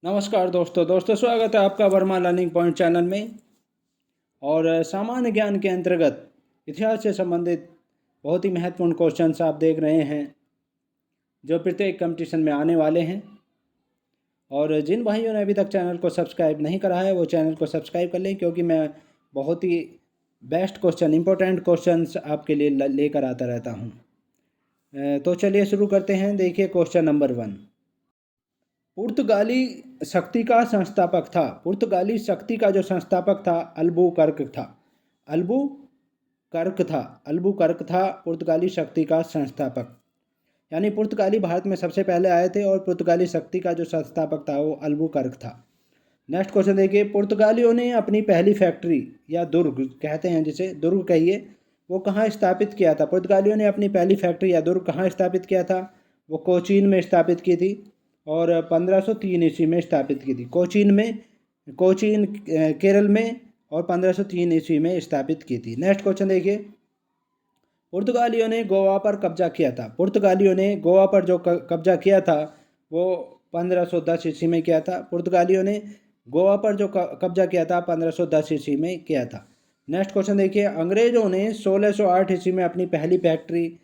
नमस्कार दोस्तों स्वागत है आपका वर्मा लर्निंग पॉइंट चैनल में। और सामान्य ज्ञान के अंतर्गत इतिहास से संबंधित बहुत ही महत्वपूर्ण क्वेश्चंस आप देख रहे हैं जो प्रत्येक कंपटीशन में आने वाले हैं। और जिन भाइयों ने अभी तक चैनल को सब्सक्राइब नहीं करा है वो चैनल को सब्सक्राइब कर लें, क्योंकि मैं बहुत ही बेस्ट क्वेश्चन, इंपॉर्टेंट क्वेश्चंस आपके लिए लेकर आता रहता हूँ। तो चलिए शुरू करते हैं। देखिए क्वेश्चन नंबर 1। पुर्तगाली शक्ति का संस्थापक था। पुर्तगाली शक्ति का जो संस्थापक था अल्बुकर्क था। अल्बुकर्क था पुर्तगाली शक्ति का संस्थापक। यानी पुर्तगाली भारत में सबसे पहले आए थे और पुर्तगाली शक्ति का जो संस्थापक था वो अल्बुकर्क था। नेक्स्ट क्वेश्चन देखिए। पुर्तगालियों ने अपनी पहली फैक्ट्री या दुर्ग कहते हैं, जिसे दुर्ग कहिए, वो कहाँ स्थापित किया था? पुर्तगालियों ने अपनी पहली फैक्ट्री या दुर्ग कहाँ स्थापित किया था? वो कोचीन में स्थापित की थी और 1503 ईस्वी में स्थापित की थी। कोचीन केरल में और 1503 ईस्वी में स्थापित की थी। नेक्स्ट क्वेश्चन देखिए। पुर्तगालियों ने गोवा पर कब्जा किया था। पुर्तगालियों ने गोवा पर जो कब्जा किया था वो 1510 ईस्वी में किया था। पुर्तगालियों ने गोवा पर जो कब्जा किया था 1510 ईस्वी में किया था। नेक्स्ट क्वेश्चन देखिए। अंग्रेजों ने 1608 ईस्वी में अपनी पहली फैक्ट्री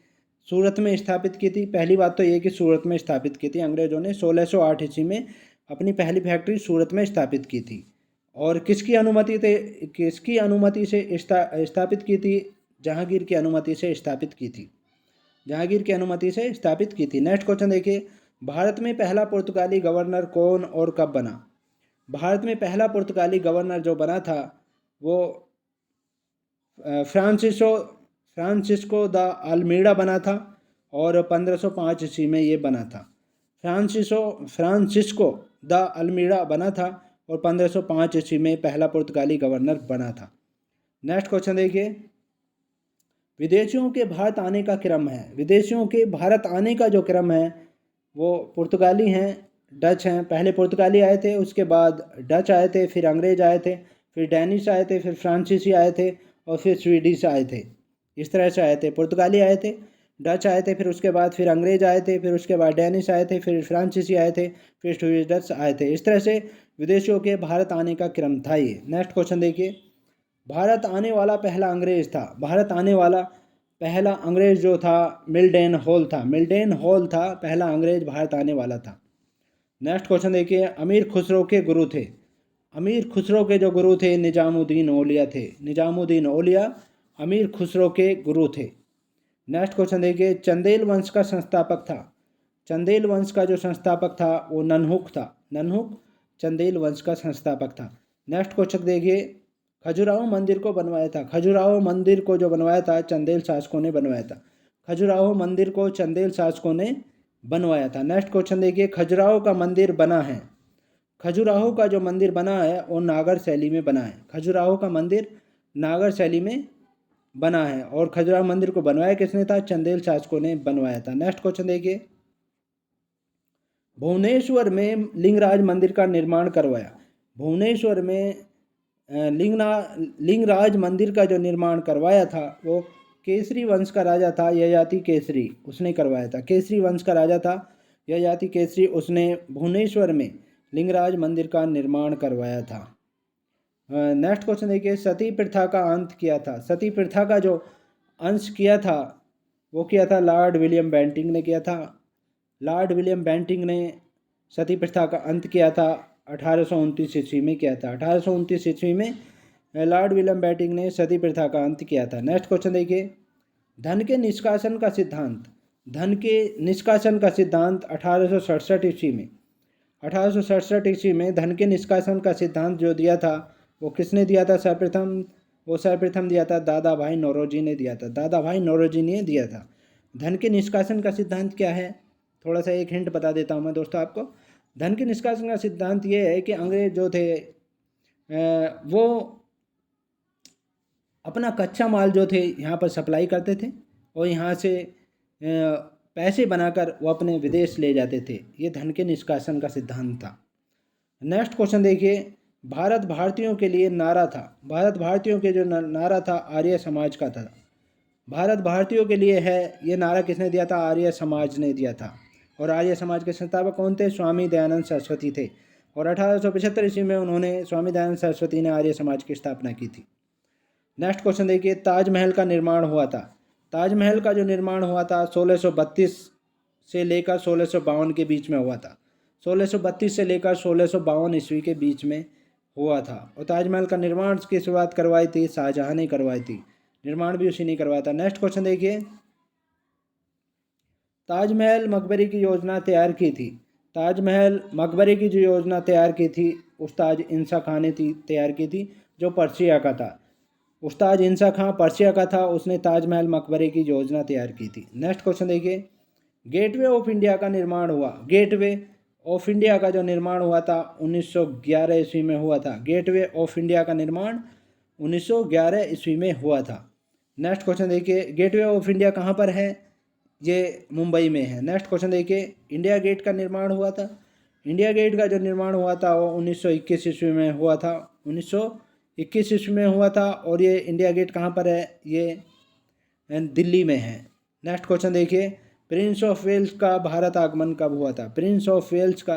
सूरत में स्थापित की थी। पहली बात तो ये कि सूरत में स्थापित की थी। अंग्रेजों ने 1608 ईस्वी में अपनी पहली फैक्ट्री सूरत में स्थापित की थी। और किसकी अनुमति से स्थापित की थी? जहांगीर की अनुमति से स्थापित की थी। जहांगीर की अनुमति से स्थापित की थी। नेक्स्ट क्वेश्चन देखिए। भारत में पहला पुर्तगाली गवर्नर कौन और कब बना? भारत में पहला पुर्तगाली गवर्नर जो बना था वो फ्रांसिस्को द अल्मीडा बना था और 1505 ईस्वी में ये बना था। फ्रांसिस्को द अल्मीडा बना था और 1505 ईस्वी में पहला पुर्तगाली गवर्नर बना था। नेक्स्ट क्वेश्चन देखिए। विदेशियों के भारत आने का क्रम है। विदेशियों के भारत आने का जो क्रम है वो पुर्तगाली हैं, डच हैं। पहले पुर्तगाली आए थे, उसके बाद डच आए थे, फिर अंग्रेज आए थे, फिर डैनिश आए थे, फिर फ्रांसीसी आए थे और फिर स्वीडिश आए थे। इस तरह से आए थे। पुर्तगाली आए थे, डच आए थे, फिर उसके बाद फिर अंग्रेज आए थे, फिर उसके बाद डैनिश आए थे, फिर फ्रांसीसी आए थे, फिर स्वीडिश आए थे। इस तरह से विदेशियों के भारत आने का क्रम था ये। नेक्स्ट क्वेश्चन देखिए। भारत आने वाला पहला अंग्रेज था। भारत आने वाला पहला अंग्रेज जो था मिल्डेन हॉल था। मिल्डेन हॉल था पहला अंग्रेज भारत आने वाला था। नेक्स्ट क्वेश्चन देखिए। अमीर खुसरो के गुरु थे। अमीर खुसरो के जो गुरु थे निजामुद्दीन औलिया थे। निजामुद्दीन औलिया अमीर खुसरो के गुरु थे। नेक्स्ट क्वेश्चन देखिए। चंदेल वंश का संस्थापक था। चंदेल वंश का जो संस्थापक था वो ननहुक था। ननहुक चंदेल वंश का संस्थापक था। नेक्स्ट क्वेश्चन देखिए। खजुराहो मंदिर को बनवाया था। खजुराहो मंदिर को जो बनवाया था चंदेल शासकों ने बनवाया था। खजुराहो मंदिर को चंदेल शासकों ने बनवाया था। नेक्स्ट क्वेश्चन देखिए। खजुराहो का मंदिर बना है। खजुराहो का जो मंदिर बना है वो नागर शैली में बना है। खजुराहो का मंदिर नागर शैली में बना है और खजुराहो मंदिर को बनवाया किसने था? चंदेल शासकों ने बनवाया था। नेक्स्ट क्वेश्चन देखिए। भुवनेश्वर में लिंगराज मंदिर का निर्माण करवाया। भुवनेश्वर में लिंगराज मंदिर का जो निर्माण करवाया था वो केसरी वंश का राजा था ययाति केसरी, उसने करवाया था। केसरी वंश का राजा था ययाति केसरी, उसने भुवनेश्वर में लिंगराज मंदिर का निर्माण करवाया था। नेक्स्ट क्वेश्चन देखिए। सती प्रथा का अंत किया था। सती प्रथा का जो अंश किया था वो किया था लॉर्ड विलियम बेंटिंक ने किया था। लॉर्ड विलियम बेंटिंक ने सती प्रथा का अंत किया था 1829 ईस्वी में किया था। 1829 ईस्वी में लॉर्ड विलियम बेंटिंक ने सती प्रथा का अंत किया था। नेक्स्ट क्वेश्चन देखिए। धन के निष्कासन का सिद्धांत। धन के निष्कासन का सिद्धांत 1867 ईस्वी में 1867 ईस्वी में धन के निष्कासन का सिद्धांत जो दिया था वो किसने दिया था? सर्वप्रथम दिया था दादा भाई नौरोजी ने दिया था। दादा भाई नौरोजी ने दिया था। धन के निष्कासन का सिद्धांत क्या है? थोड़ा सा एक हिंट बता देता हूँ मैं दोस्तों आपको। धन के निष्कासन का सिद्धांत ये है कि अंग्रेज जो थे वो अपना कच्चा माल जो थे यहाँ पर सप्लाई करते थे और यहाँ से पैसे बनाकर वो अपने विदेश ले जाते थे। ये धन के निष्कासन का सिद्धांत था। नेक्स्ट क्वेश्चन देखिए। भारत भारतीयों के लिए नारा था। भारत भारतीयों के जो नारा था आर्य समाज का था। भारत भारतीयों के लिए है ये नारा किसने दिया था? आर्य समाज ने दिया था। और आर्य समाज के संस्थापक कौन थे? स्वामी दयानंद सरस्वती थे। और 1875 ईस्वी में उन्होंने स्वामी दयानंद सरस्वती ने आर्य समाज की स्थापना की थी। नेक्स्ट क्वेश्चन देखिए, ताजमहल का निर्माण हुआ था। ताजमहल का जो निर्माण हुआ था 1632 से लेकर 1652 के बीच में हुआ था। 1632 से लेकर 1652 ईस्वी के बीच में हुआ था। और ताजमहल का निर्माण की शुरुआत करवाई थी शाहजहां ने करवाई थी, निर्माण भी उसी ने करवाया था। नेक्स्ट क्वेश्चन देखिए, ताजमहल मकबरे की योजना तैयार की थी। ताजमहल मकबरे की जो योजना तैयार की थी उस्ताद इंसा खां ने तैयार की थी, जो पर्शिया का था। उस्ताद इंसा खां पर्शिया का था, उसने ताजमहल मकबरे की योजना तैयार की थी। नेक्स्ट क्वेश्चन देखिए, गेटवे ऑफ इंडिया का निर्माण हुआ। गेटवे ऑफ इंडिया का जो निर्माण हुआ था 1911 ईस्वी में हुआ था। गेटवे ऑफ इंडिया का निर्माण 1911 ईस्वी में हुआ था। नेक्स्ट क्वेश्चन देखिए, गेटवे ऑफ इंडिया कहाँ पर है? ये मुंबई में है। नेक्स्ट क्वेश्चन देखिए, इंडिया गेट का निर्माण हुआ था। इंडिया गेट का जो निर्माण हुआ था वो 1921 ईस्वी में हुआ था। 1921 ईस्वी में हुआ था। और ये इंडिया गेट कहाँ पर है? ये दिल्ली में है। नेक्स्ट क्वेश्चन देखिए, प्रिंस ऑफ वेल्स का भारत आगमन कब हुआ था? प्रिंस ऑफ वेल्स का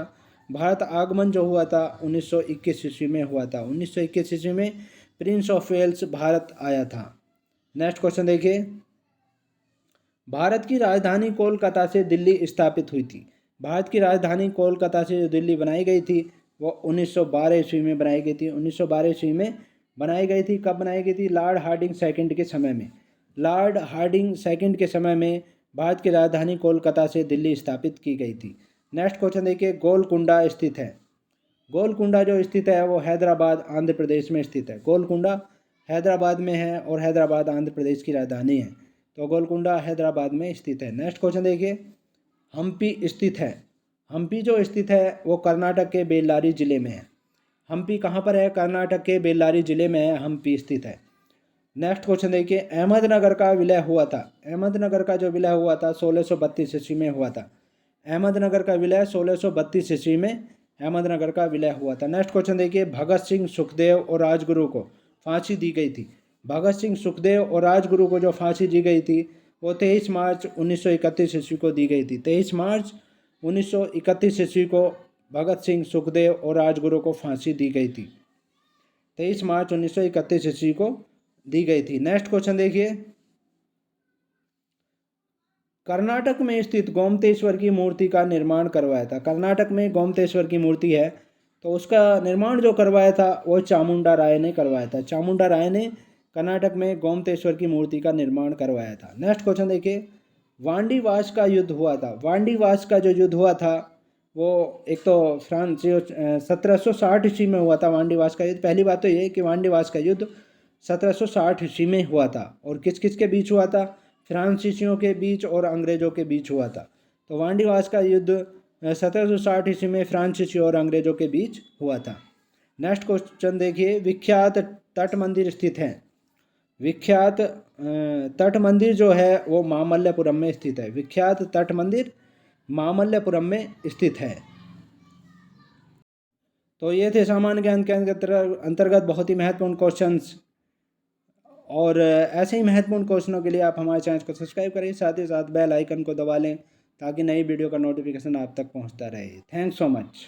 भारत आगमन जो हुआ था 1921 ईस्वी में हुआ था। 1921 ईस्वी में प्रिंस ऑफ वेल्स भारत आया था। नेक्स्ट क्वेश्चन देखिए, भारत की राजधानी कोलकाता से दिल्ली स्थापित हुई थी। भारत की राजधानी कोलकाता से जो दिल्ली बनाई गई थी वो 1912 ईस्वी में बनाई गई थी। 1912 ईस्वी में बनाई गई थी। कब बनाई गई थी? लॉर्ड हार्डिंग सेकंड के समय में। लॉर्ड हार्डिंग सेकंड के समय में भारत की राजधानी कोलकाता से दिल्ली स्थापित की गई थी। नेक्स्ट क्वेश्चन देखिए, गोलकुंडा स्थित है। गोलकुंडा जो स्थित है वो हैदराबाद आंध्र प्रदेश में स्थित है। गोलकुंडा हैदराबाद में है और हैदराबाद आंध्र प्रदेश की राजधानी है। तो गोलकुंडा हैदराबाद में स्थित है। नेक्स्ट क्वेश्चन देखिए, हम्पी स्थित है। हम्पी जो स्थित है वो कर्नाटक के बेल्लारी जिले में है। हम्पी कहाँ पर है? कर्नाटक के बेल्लारी जिले में है, हम्पी स्थित है। नेक्स्ट क्वेश्चन देखिए, अहमदनगर का विलय हुआ था। अहमदनगर का जो विलय हुआ था 1632 ईस्वी में हुआ था। अहमदनगर का विलय 1632 ईस्वी में अहमदनगर का विलय हुआ था। नेक्स्ट क्वेश्चन देखिए, भगत सिंह, सुखदेव और राजगुरु को फांसी दी गई थी। भगत सिंह, सुखदेव और राजगुरु को जो फांसी दी गई थी वो 23 मार्च 1931 ईस्वी को दी गई थी। 23 मार्च 1931 ईस्वी को भगत सिंह, सुखदेव और राजगुरु को फांसी दी गई थी। 23 मार्च 1931 ईस्वी को दी गई थी। नेक्स्ट क्वेश्चन देखिए, कर्नाटक में स्थित गोमतेश्वर की मूर्ति का निर्माण करवाया था। कर्नाटक में गोमतेश्वर की मूर्ति है तो उसका निर्माण जो करवाया था वो चामुंडा राय ने करवाया था। चामुंडा राय ने कर्नाटक में गोमतेश्वर की मूर्ति का निर्माण करवाया था। नेक्स्ट क्वेश्चन देखिए, वांडीवास का युद्ध हुआ था। वांडीवास का जो युद्ध हुआ था वो एक तो फ्रांस 1760 ईस्वी में हुआ था। वांडीवास का युद्ध, पहली बात तो ये है कि वांडीवास का युद्ध 1760 ईस्वी में हुआ था। और किस किस के बीच हुआ था? फ्रांसीसियों के बीच और अंग्रेज़ों के बीच हुआ था। तो वांडीवास का युद्ध 1760 ईस्वी में फ्रांसीसियों और अंग्रेज़ों के बीच हुआ था। नेक्स्ट क्वेश्चन देखिए, विख्यात तट मंदिर स्थित हैं। विख्यात तट मंदिर जो है वो मामल्लपुरम में स्थित है। विख्यात तट मंदिर मामल्लपुरम में स्थित है। तो ये थे सामान्य ज्ञान के अंतर्गत बहुत ही महत्वपूर्ण क्वेश्चंस। और ऐसे ही महत्वपूर्ण क्वेश्चनों के लिए आप हमारे चैनल को सब्सक्राइब करें, साथ ही साथ बेल आइकन को दबा लें ताकि नई वीडियो का नोटिफिकेशन आप तक पहुंचता रहे। Thanks so much.